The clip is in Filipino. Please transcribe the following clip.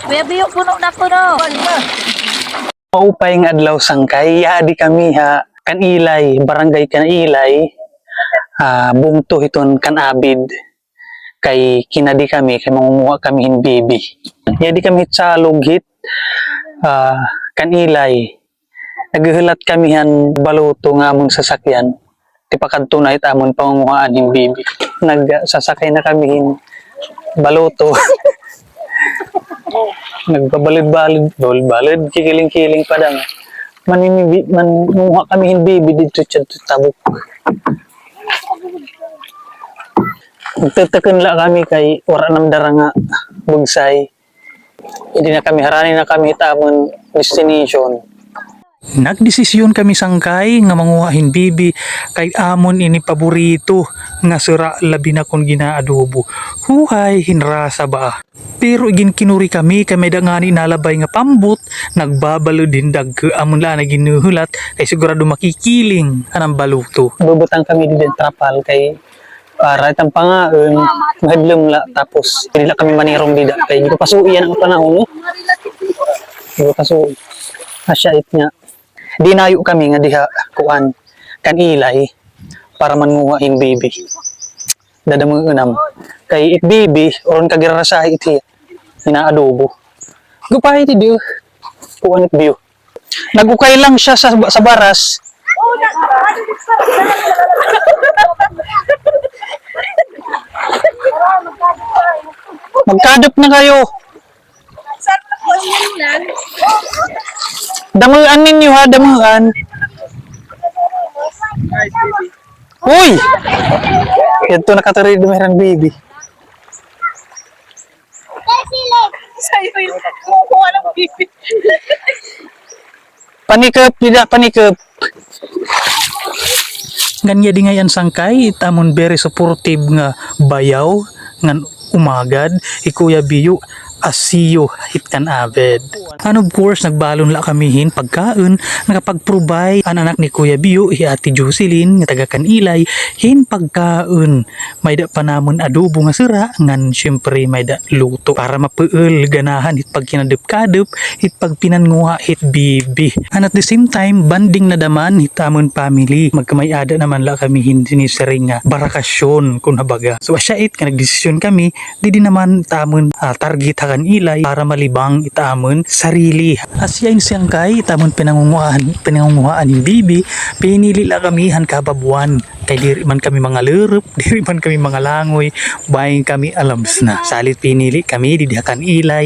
Kuya Biyo, puno na puno. Maupay nga adlaw sangkay, di kami ha kanilay, barangay kanilay, bungto hiton kanabid. Kay kinadi kami, kay mangunguha kami hin bibi. Yadi kami sa lughit, kanilay. Naghihilat kami han baluto nga among sasakyan. Tipakadto na it amon pangunguhaan hin bibi. Nagsasakay na kami hin baluto. Nagbabalid-balid, kikiling-kiling pa lang. Manunguha kami hin bibi dito sa tabok. Nagtatakan lang kami kay wala nam dara nga bugsay. Hindi na kami harani na kami tamon destination. Nagdesisyon kami sangkay nga manguhahin bibi kay amon ini paborito nga sira labi na kung ginaadobo. Huhay hinrasa ba? Pero ginkinuri kami kay may dangani nalabay nga pambut, nagbabalo din dag amon la na ginuhulat kay sigurado makikiling anang baluto. Bubutang kami din trapal kay para itang pangaon, mahadlom la tapos hindi na kami manirong dida kay hindi ko pasuiyan ang panahon. Hindi ko pasuiyan. Asyait nga. Dinayo kami nga diha kuan kanilay para manguhain bibi. Dadamang unam. Kay it bibi oron kagirasahi iti inaadobo. Gupay ti diyo. Kuan it biyo. Nagukay lang siya sa baras. Magkadop na kayo. Damuan ninyo ha, damuan. Uy! Ito nakatari dumiran baby. Sa'yo yung kumukuha ng bibi. Panikap, tidak panikap. Ganya di ngayon sangkay tamon very supportive nga bayaw ngan umagad ikuya biyo asiyo hitkan aved. And of course nagbalon la kamihin pagkaon nakapag-provide ang anak ni Kuya Biyo Ate Jocelyn nga taga Kanilay hin pagkaon may da pa namon adobo nga sira ngan syempre may da luto para mapeul ganahan hit pag kinadep-kadep hit pag pinanguha hit bibi. And at the same time banding na daman hit amon family magkamay-ada naman la kamihin sinisering nga barakasyon kun habaga. So asyait nga nagdesisyon kami di naman tamon target Kanilay para malibang itamon sarili. Asyain siyang kay itamon pinangunguhaan ni bibi pinili la kami han kababuan kay diri man kami mga lerup, diri man kami mga langoy, bayin kami alams na. Salit pinili kami di Kanilay.